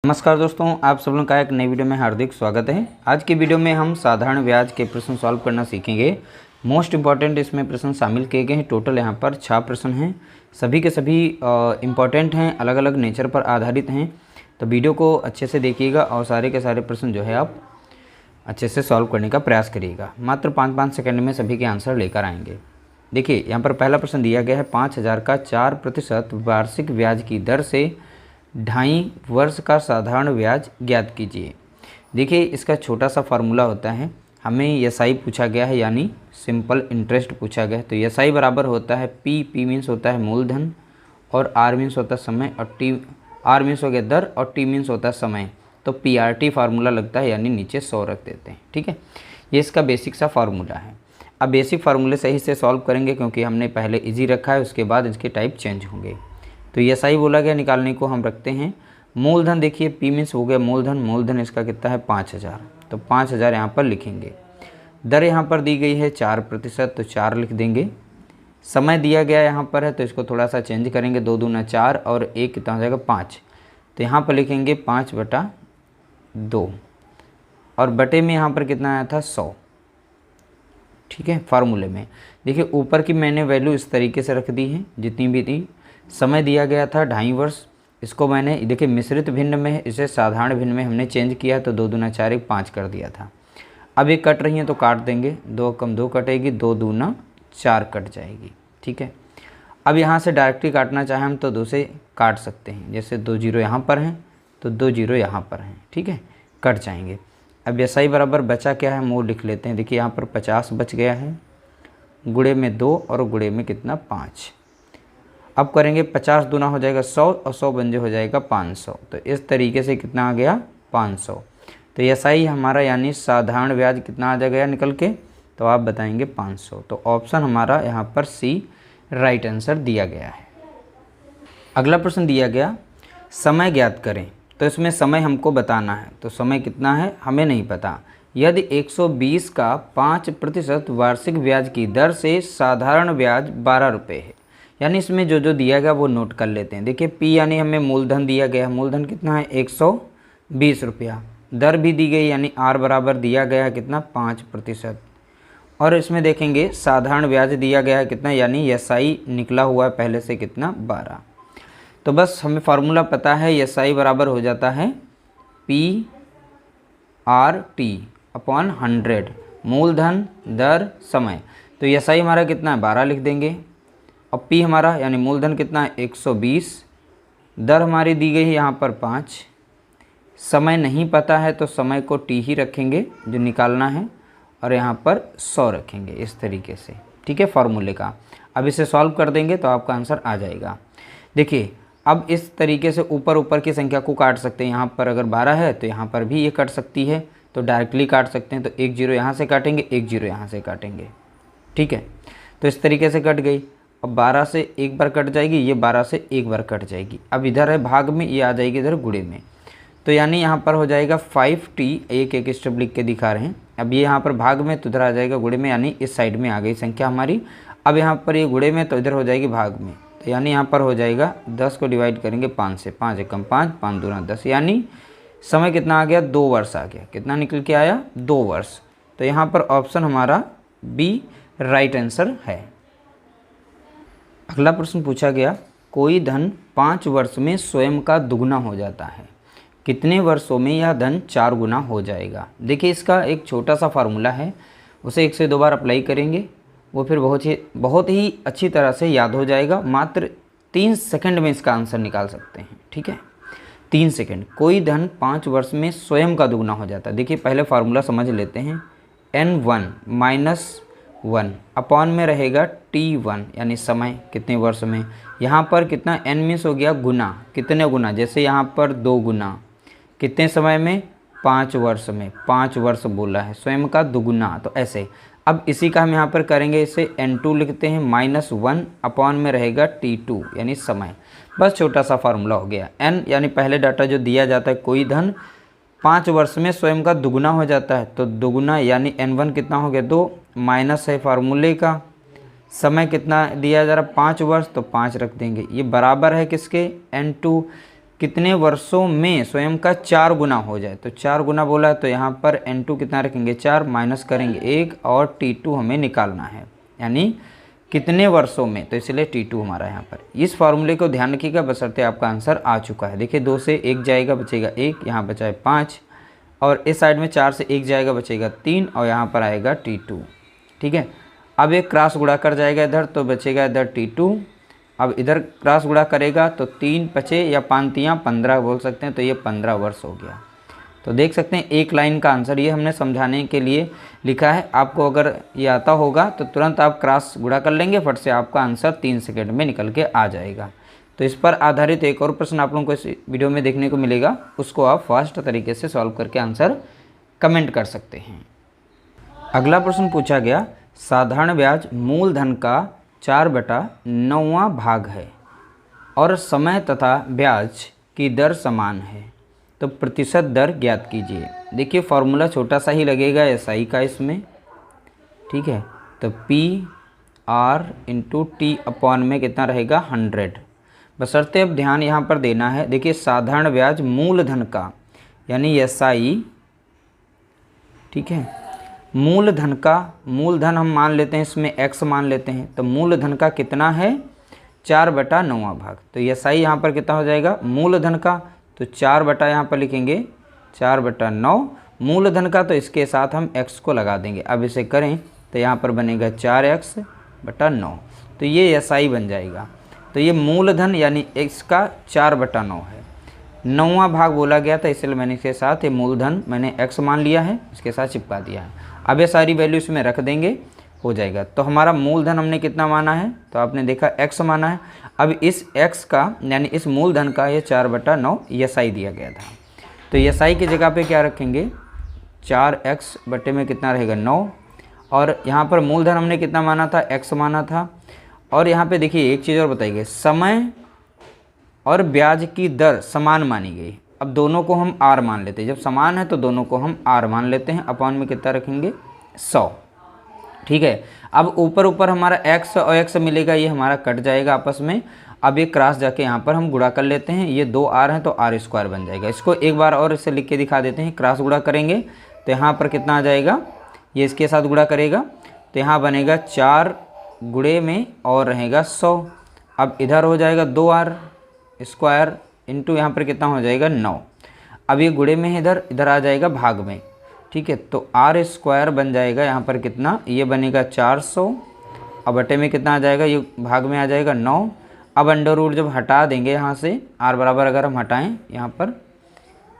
नमस्कार दोस्तों, आप सब लोगों का एक नई वीडियो में हार्दिक स्वागत है। आज की वीडियो में हम साधारण ब्याज के प्रश्न सॉल्व करना सीखेंगे। मोस्ट इम्पॉर्टेंट इसमें प्रश्न शामिल किए गए हैं। टोटल यहाँ पर 6 प्रश्न हैं। सभी के सभी इम्पॉर्टेंट हैं, अलग अलग नेचर पर आधारित हैं। तो वीडियो को अच्छे से देखिएगा और सारे के सारे प्रश्न जो है आप अच्छे से सॉल्व करने का प्रयास करिएगा। मात्र 5-5 सेकेंड में सभी के आंसर लेकर आएंगे। देखिए, यहाँ पर पहला प्रश्न दिया गया है, 5,000 का 4% वार्षिक ब्याज की दर से 2.5 वर्ष का साधारण ब्याज ज्ञात कीजिए। देखिए, इसका छोटा सा फार्मूला होता है। हमें एसआई पूछा गया है, यानी सिंपल इंटरेस्ट पूछा गया है। तो एसआई बराबर होता है पी मीन्स होता है मूलधन, और आर मीन्स होता है समय, और टी आर मीन्स हो गया दर, और टी मीन्स होता है समय। तो पीआरटी फार्मूला लगता है, यानी नीचे 100 रख देते हैं। ठीक है, ये इसका बेसिक सा फार्मूला है। अब बेसिक फार्मूले सही से सॉल्व करेंगे, क्योंकि हमने पहले इजी रखा है, उसके बाद इसके टाइप चेंज होंगे। तो ये सही बोला गया, निकालने को हम रखते हैं मूलधन। देखिए, पी मीन्स हो गया मूलधन, मूलधन इसका कितना है 5,000, तो 5,000 यहाँ पर लिखेंगे। दर यहाँ पर दी गई है 4%, तो 4 लिख देंगे। समय दिया गया यहाँ पर है, तो इसको थोड़ा सा चेंज करेंगे, 2 दूना 4 और 1 कितना हो जाएगा 5। तो यहाँ पर लिखेंगे 5/2, और बटे में यहाँ पर कितना आया था 100। ठीक है, फार्मूले में देखिए ऊपर की मैंने वैल्यू इस तरीके से रख दी है जितनी भी थी। समय दिया गया था 2.5 वर्ष, इसको मैंने देखिए मिश्रित भिन्न में इसे साधारण भिन्न में हमने चेंज किया, तो 2 दूना 4 1 5 कर दिया था। अब ये कट रही है तो काट देंगे, 2 कम 2 कटेगी, 2 दूना 4 कट जाएगी। ठीक है, अब यहाँ से डायरेक्टली काटना चाहें हम तो 2 से काट सकते हैं। जैसे 2 जीरो यहाँ पर हैं तो 2 जीरो यहाँ पर हैं। ठीक है, कट जाएंगे। अब एसआई बराबर बचा क्या है, मोल लिख लेते हैं। देखिए यहाँ पर 50 बच गया है, गुणे में 2 और गुणे में कितना 5। अब करेंगे 50 दूना हो जाएगा 100, और 100 बंजे हो जाएगा 500। तो इस तरीके से कितना आ गया 500। तो एसआई हमारा यानी साधारण ब्याज कितना आ जाएगा निकल के, तो आप बताएंगे 500। तो ऑप्शन हमारा यहाँ पर सी राइट आंसर दिया गया है। अगला प्रश्न दिया गया, समय ज्ञात करें। तो इसमें समय हमको बताना है, तो समय कितना है हमें नहीं पता। यदि 120 का 5% वार्षिक ब्याज की दर से साधारण ब्याज 12 रुपये है, यानी इसमें जो जो दिया गया वो नोट कर लेते हैं। देखिए पी यानी हमें मूलधन दिया गया है, मूलधन कितना है 120 रुपया। दर भी दी गई, यानी आर बराबर दिया गया है कितना 5%। और इसमें देखेंगे साधारण ब्याज दिया गया है कितना, यानी एसआई निकला हुआ है पहले से कितना 12। तो बस हमें फार्मूला पता है, एसआई बराबर हो जाता है पी आर टी अपॉन 100, मूलधन दर समय। तो एसआई हमारा कितना है 12 लिख देंगे, और पी हमारा यानी मूलधन कितना है 120, दर हमारी दी गई है यहाँ पर 5, समय नहीं पता है तो समय को टी ही रखेंगे जो निकालना है, और यहाँ पर 100 रखेंगे इस तरीके से। ठीक है, फार्मूले का। अब इसे सॉल्व कर देंगे तो आपका आंसर आ जाएगा। देखिए अब इस तरीके से ऊपर ऊपर की संख्या को काट सकते हैं। यहाँ पर अगर 12 है तो यहाँ पर भी ये कट सकती है, तो डायरेक्टली काट सकते हैं। तो 1 जीरो यहाँ से काटेंगे, 1 जीरो यहाँ से काटेंगे। ठीक है, तो इस तरीके से कट गई। अब 12 से एक बार कट जाएगी, ये 12 से एक बार कट जाएगी। अब इधर है भाग में, ये आ जाएगी इधर गुणे में। तो यानी यहाँ पर हो जाएगा 5t, एक एक स्टेप लिख के दिखा रहे हैं। अब ये यहाँ पर भाग में तो इधर आ जाएगा गुणे में, यानी इस साइड में आ गई संख्या हमारी। अब यहाँ पर ये गुणे में तो इधर हो जाएगी भाग में, तो यानी यहाँ पर हो जाएगा 10 को डिवाइड करेंगे 5 से, 5 एकम 5, 5 दूना 10, यानी समय कितना आ गया 2 वर्ष आ गया। कितना निकल के आया 2 वर्ष। तो यहाँ पर ऑप्शन हमारा बी राइट आंसर है। अगला प्रश्न पूछा गया, कोई धन 5 वर्ष में स्वयं का दुगना हो जाता है, कितने वर्षों में यह धन 4 गुना हो जाएगा। देखिए इसका एक छोटा सा फार्मूला है, उसे 1 से 2 बार अप्लाई करेंगे, वो फिर बहुत ही अच्छी तरह से याद हो जाएगा। मात्र 3 सेकंड में इसका आंसर निकाल सकते हैं। ठीक है, 3 सेकंड। कोई धन 5 वर्ष में स्वयं का दुगना हो जाता है। देखिए पहले फार्मूला समझ लेते हैं, n1 माइनस 1 अपॉन में रहेगा t1, यानी समय कितने वर्ष में। यहाँ पर कितना n मीन्स हो गया गुना, कितने गुना, जैसे यहाँ पर 2 गुना, कितने समय में 5 वर्ष में, 5 वर्ष बोला है, स्वयं का दुगुना, तो ऐसे। अब इसी का हम यहाँ पर करेंगे, इसे n2 लिखते हैं, -1 अपॉन में रहेगा t2, यानी समय। बस छोटा सा फार्मूला हो गया। n यानी पहले डाटा जो दिया जाता है, कोई धन 5 वर्ष में स्वयं का दुगुना हो जाता है, तो दुगुना यानी n1 कितना हो गया 2, माइनस है फार्मूले का, समय कितना दिया जा रहा 5 वर्ष, तो 5 रख देंगे। ये बराबर है किसके n2, कितने वर्षों में स्वयं का 4 गुना हो जाए। तो 4 गुना बोला है तो यहाँ पर n2 कितना रखेंगे 4, माइनस करेंगे 1 और t2 हमें निकालना है, यानी कितने वर्षों में, तो इसलिए t2 हमारा यहाँ पर। इस फॉर्मूले को ध्यान रखिएगा, बशर्ते आपका आंसर आ चुका है। देखिए 2 से 1 जाएगा बचेगा 1, यहाँ बचा है 5, और इस साइड में 4 से 1 जाएगा बचेगा 3, और यहाँ पर आएगा t2। ठीक है, अब एक क्रॉस गुणा कर जाएगा इधर तो बचेगा इधर t2। अब इधर क्रॉस गुणा करेगा तो 3 बचे या 5 तियाँ 15 बोल सकते हैं, तो ये 15 वर्ष हो गया। तो देख सकते हैं एक लाइन का आंसर ये हमने समझाने के लिए लिखा है। आपको अगर ये आता होगा तो तुरंत आप क्रॉस गुणा कर लेंगे, फट से आपका आंसर 3 सेकंड में निकल के आ जाएगा। तो इस पर आधारित एक और प्रश्न आप लोगों को इस वीडियो में देखने को मिलेगा, उसको आप फास्ट तरीके से सॉल्व करके आंसर कमेंट कर सकते हैं। अगला प्रश्न पूछा गया, साधारण ब्याज मूलधन का 4/9वां भाग है और समय तथा ब्याज की दर समान है, तो प्रतिशत दर ज्ञात कीजिए। देखिए फॉर्मूला छोटा सा ही लगेगा SI का इसमें, ठीक है। तो PR इंटू टी अपॉन में कितना रहेगा 100। बशर्ते अब ध्यान यहाँ पर देना है। देखिए साधारण ब्याज मूलधन का यानी SI, ठीक है। मूलधन का, मूलधन हम मान लेते हैं इसमें x मान लेते हैं, तो मूलधन का कितना है 4/9वां भाग। तो SI यहाँ पर कितना हो जाएगा मूलधन का, तो 4 बटा यहाँ पर लिखेंगे 4/9 मूलधन का, तो इसके साथ हम x को लगा देंगे। अब इसे करें तो यहाँ पर बनेगा 4x/9, तो ये SI बन जाएगा। तो ये मूलधन यानी x का 4/9 है, 9वां भाग बोला गया था, इसलिए मैंने इसके साथ ये मूलधन मैंने x मान लिया है, इसके साथ चिपका दिया है। अब ये सारी वैल्यू इसमें रख देंगे, हो जाएगा। तो हमारा मूलधन हमने कितना माना है, तो आपने देखा x माना है। अब इस x का यानी इस मूलधन का ये 4/9 SI दिया गया था, तो SI की जगह पे क्या रखेंगे 4x बटे में कितना रहेगा 9, और यहाँ पर मूलधन हमने कितना माना था x माना था। और यहाँ पे देखिए एक चीज़ और बताई गई, समय और ब्याज की दर समान मानी गई। अब दोनों को हम r मान लेते हैं, जब समान है तो दोनों को हम r मान लेते हैं। अपॉन में कितना रखेंगे 100, ठीक है। अब ऊपर ऊपर हमारा x और x मिलेगा, ये हमारा कट जाएगा आपस में। अब ये क्रॉस जाके यहाँ पर हम गुणा कर लेते हैं, ये 2r हैं तो r² बन जाएगा। इसको एक बार और इसे लिख के दिखा देते हैं। क्रॉस गुणा करेंगे तो यहाँ पर कितना आ जाएगा, ये इसके साथ गुणा करेगा तो यहाँ बनेगा 4 गुणे में और रहेगा 100। अब इधर हो जाएगा 2r² इंटू यहाँ पर कितना हो जाएगा 9। अब ये गुणे में है, इधर आ जाएगा भाग में, ठीक है। तो r² बन जाएगा यहाँ पर कितना, ये बनेगा 400। अब बटे में कितना आ जाएगा, ये भाग में आ जाएगा 9। अब अंडर रूट जब हटा देंगे यहाँ से, r बराबर अगर हम हटाएं यहाँ पर,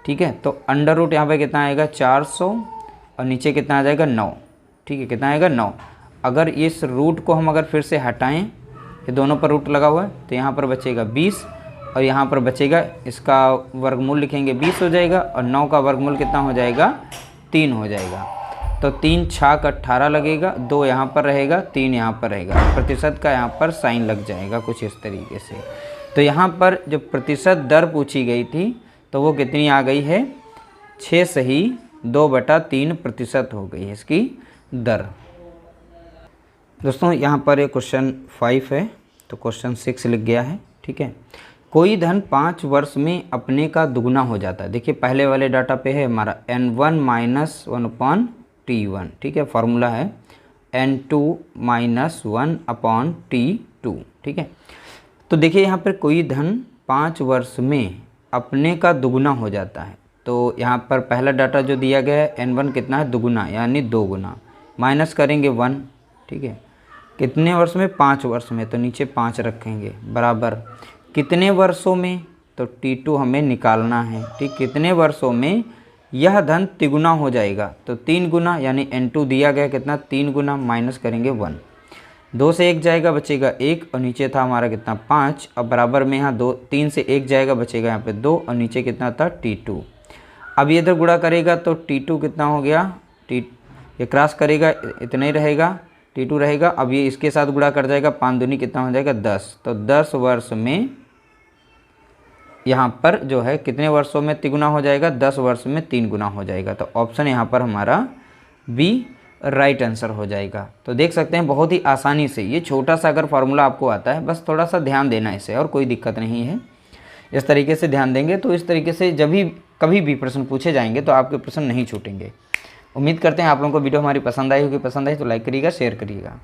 ठीक है, तो अंडर रूट यहाँ पर कितना आएगा 400 और नीचे कितना आ जाएगा 9, ठीक है। कितना आएगा 9। अगर इस रूट को हम अगर फिर से हटाएं, ये दोनों पर रूट लगा हुआ है, तो यहाँ पर बचेगा 20 और यहाँ पर बचेगा, इसका वर्गमूल लिखेंगे 20 हो जाएगा, और 9 का वर्गमूल कितना हो जाएगा 3 हो जाएगा। तो 3 छाक 18 लगेगा, 2 यहाँ पर रहेगा, 3 यहाँ पर रहेगा। प्रतिशत का यहाँ पर साइन लग जाएगा कुछ इस तरीके से। तो यहाँ पर जो प्रतिशत दर पूछी गई थी तो वो कितनी आ गई है 6 सही 2/3% हो गई है इसकी दर। दोस्तों यहाँ पर एक क्वेश्चन 5 है, तो क्वेश्चन 6 लिख गया है, ठीक है। कोई धन 5 वर्ष में अपने का दुगना हो जाता है। देखिए पहले वाले डाटा पे है हमारा n1 माइनस 1/t1, ठीक है। फार्मूला है n2 माइनस 1/t2, ठीक है। तो देखिए यहाँ पर कोई धन 5 वर्ष में अपने का दुगना हो जाता है। तो यहाँ पर पहला डाटा जो दिया गया है n1 कितना है दुगुना यानी 2 गुना, माइनस करेंगे 1, ठीक है। कितने वर्ष में 5 वर्ष में, तो नीचे 5 रखेंगे बराबर कितने वर्षों में, तो t2 हमें निकालना है, ठीक। कितने वर्षों में यह धन तिगुना हो जाएगा, तो 3 गुना यानी n2 दिया गया कितना 3 गुना, माइनस करेंगे 1, 2 से 1 जाएगा बचेगा 1 और नीचे था हमारा कितना 5। अब बराबर में यहाँ 3 से 1 जाएगा बचेगा यहाँ पे 2 और नीचे कितना था t2। अब ये इधर गुणा करेगा तो t2 कितना हो गया, ये क्रॉस करेगा इतना ही रहेगा, t2 रहेगा। अब ये इसके साथ गुणा कर जाएगा, 5 दूनी कितना हो जाएगा 10। तो 10 वर्ष में यहाँ पर जो है कितने वर्षों में तिगुना हो जाएगा, 10 वर्ष में 3 गुना हो जाएगा। तो ऑप्शन यहाँ पर हमारा बी राइट आंसर हो जाएगा। तो देख सकते हैं बहुत ही आसानी से, ये छोटा सा अगर फार्मूला आपको आता है बस थोड़ा सा ध्यान देना इसे, और कोई दिक्कत नहीं है। इस तरीके से ध्यान देंगे तो इस तरीके से जब भी कभी भी प्रश्न पूछे जाएंगे तो आपके प्रश्न नहीं छूटेंगे। उम्मीद करते हैं आप लोगों को वीडियो हमारी पसंद आई होगी। पसंद आई तो लाइक करिएगा, शेयर करिएगा।